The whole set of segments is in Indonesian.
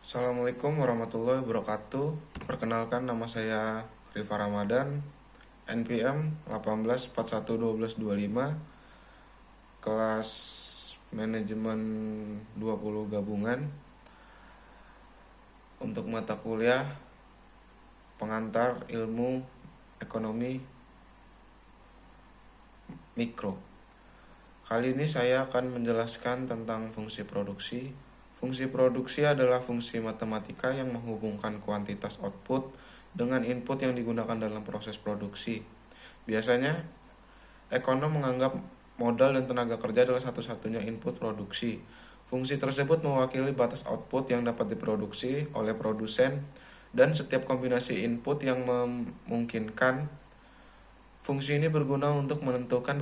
Assalamualaikum warahmatullahi wabarakatuh. Perkenalkan, nama saya Rifa Ramadan, NPM 18411225, kelas manajemen 20 gabungan, untuk mata kuliah pengantar ilmu ekonomi mikro. Kali ini saya akan menjelaskan tentang fungsi produksi. Fungsi produksi adalah fungsi matematika yang menghubungkan kuantitas output dengan input yang digunakan dalam proses produksi. Biasanya, ekonom menganggap modal dan tenaga kerja adalah satu-satunya input produksi. Fungsi tersebut mewakili batas output yang dapat diproduksi oleh produsen dan setiap kombinasi input yang memungkinkan. Fungsi ini berguna untuk menentukan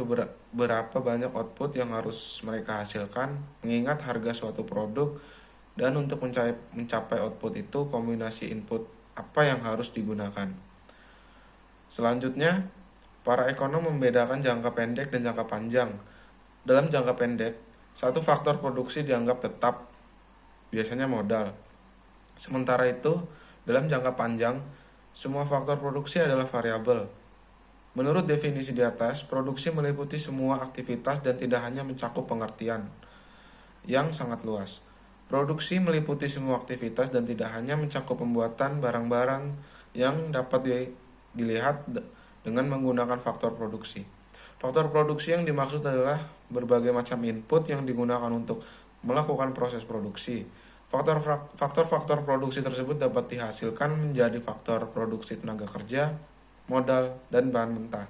berapa banyak output yang harus mereka hasilkan, mengingat harga suatu produk, dan untuk mencapai output itu kombinasi input apa yang harus digunakan. Selanjutnya, para ekonom membedakan jangka pendek dan jangka panjang. Dalam jangka pendek, satu faktor produksi dianggap tetap, biasanya modal. Sementara itu, dalam jangka panjang, semua faktor produksi adalah variabel. Menurut definisi di atas, produksi meliputi semua aktivitas dan tidak hanya mencakup pengertian yang sangat luas. Produksi meliputi semua aktivitas dan tidak hanya mencakup pembuatan barang-barang yang dapat dilihat dengan menggunakan faktor produksi. Faktor produksi yang dimaksud adalah berbagai macam input yang digunakan untuk melakukan proses produksi. Faktor-faktor produksi tersebut dapat dihasilkan menjadi faktor produksi tenaga kerja, modal, dan bahan mentah.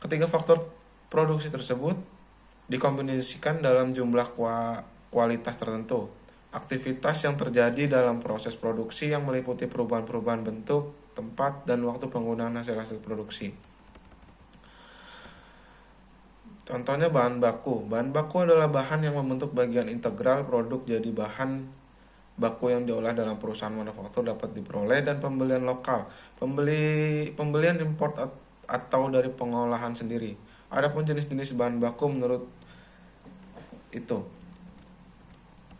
Ketiga faktor produksi tersebut dikombinasikan dalam jumlah kualitas tertentu. Aktivitas yang terjadi dalam proses produksi yang meliputi perubahan-perubahan bentuk, tempat, dan waktu penggunaan hasil-hasil produksi. Contohnya bahan baku. Bahan baku adalah bahan yang membentuk bagian integral produk jadi bahan baku yang diolah dalam perusahaan manufaktur dapat diperoleh dan pembelian lokal, pembelian import atau dari pengolahan sendiri. Adapun jenis-jenis bahan baku menurut itu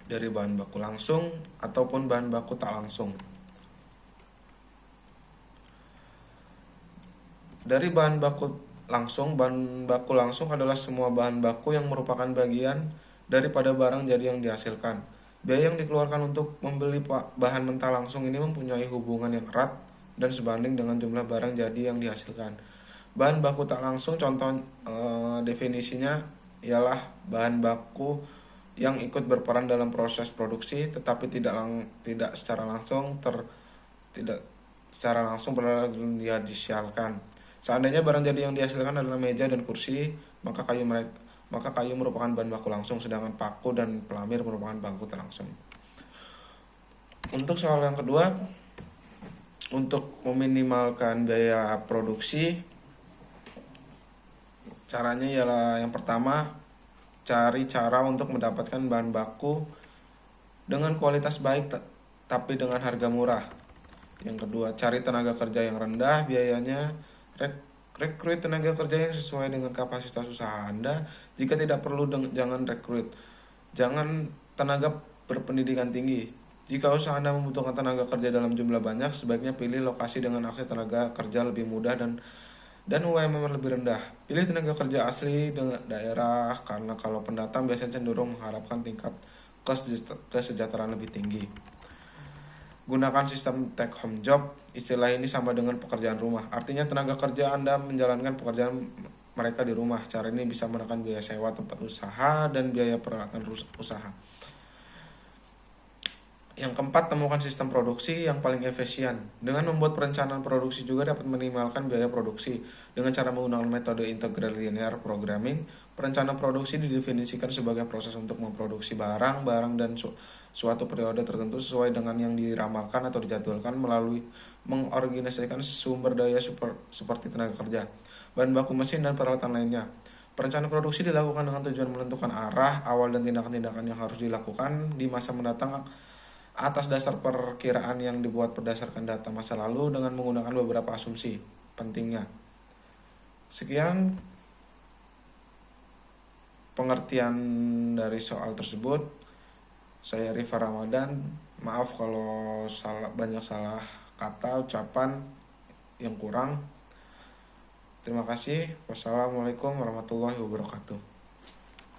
dari bahan baku langsung ataupun bahan baku tak langsung. Dari bahan baku langsung adalah semua bahan baku yang merupakan bagian daripada barang jadi yang dihasilkan. Biaya yang dikeluarkan untuk membeli bahan mentah langsung ini mempunyai hubungan yang erat dan sebanding dengan jumlah barang jadi yang dihasilkan. Bahan baku tak langsung, contoh definisinya ialah bahan baku yang ikut berperan dalam proses produksi tetapi tidak secara langsung berada dihasilkan. Seandainya barang jadi yang dihasilkan adalah meja dan kursi, maka kayu merupakan bahan baku langsung, sedangkan paku dan pelamir merupakan baku tak langsung. Untuk soal yang kedua, untuk meminimalkan biaya produksi, caranya ialah yang pertama, cari cara untuk mendapatkan bahan baku dengan kualitas baik tapi dengan harga murah. Yang kedua, cari tenaga kerja yang rendah biayanya. Rekrut tenaga kerja yang sesuai dengan kapasitas usaha Anda. Jika tidak perlu, jangan rekrut. Jangan tenaga berpendidikan tinggi. Jika usaha Anda membutuhkan tenaga kerja dalam jumlah banyak, sebaiknya pilih lokasi dengan akses tenaga kerja lebih mudah dan UMR lebih rendah. Pilih tenaga kerja asli dengan daerah, karena kalau pendatang biasanya cenderung mengharapkan tingkat kesejahteraan lebih tinggi. Gunakan sistem take home job. Istilah ini sama dengan pekerjaan rumah. Artinya tenaga kerja Anda menjalankan pekerjaan mereka di rumah. Cara ini bisa menekan biaya sewa tempat usaha dan biaya peralatan usaha. Yang keempat, temukan sistem produksi yang paling efisien. Dengan membuat perencanaan produksi juga dapat meminimalkan biaya produksi. Dengan cara menggunakan metode integral linear programming, perencanaan produksi didefinisikan sebagai proses untuk memproduksi barang dan suatu periode tertentu sesuai dengan yang diramalkan atau dijadwalkan melalui mengorganisasikan sumber daya seperti tenaga kerja, bahan baku mesin, dan peralatan lainnya. Perencanaan produksi dilakukan dengan tujuan menentukan arah, awal, dan tindakan-tindakan yang harus dilakukan di masa mendatang atas dasar perkiraan yang dibuat berdasarkan data masa lalu dengan menggunakan beberapa asumsi pentingnya. Sekian pengertian dari soal tersebut. Saya Rifa Ramadan, Maaf kalau banyak salah kata, ucapan yang kurang. Terima kasih. Wassalamualaikum warahmatullahi wabarakatuh.